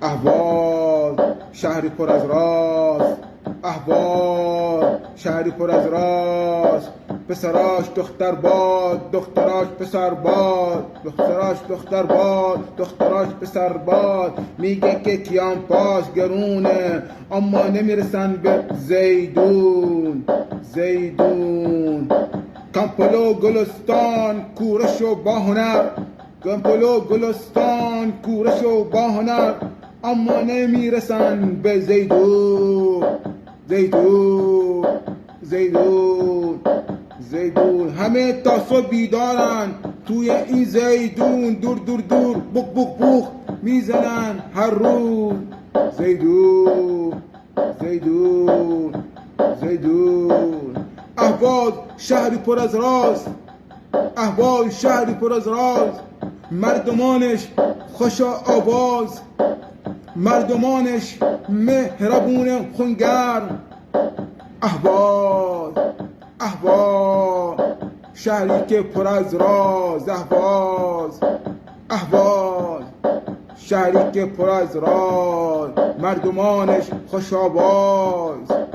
احواز شهری پر از راز، احواز شهری پر از راز. پسراش دختر باد، دختراش پسر باد، پسراش دختر باد، دختراش پسر باد. میگه که کیان پاش گرونه اما نمیرسن به زیدون. زیدون کمپلو گلستان کورش و با هنر، کمپلو گلستان کورش و با هنر، اما نمیرسن به زیدون. زیدون زیدون زیدون همه تا صبح بیدارن توی این زیدون، دور دور دور بوق بوق بوق میزنن هر روز. زیدون زیدون زیدون اهواز شهری پر از راز، اهواز شهری پر از راز. مردمانش خوش آواز، مردمانش مهربون خونگرم. اهواز اهواز شهری که پر از راز، اهواز اهواز شهری که پر از راز. مردمانش خوش آواز.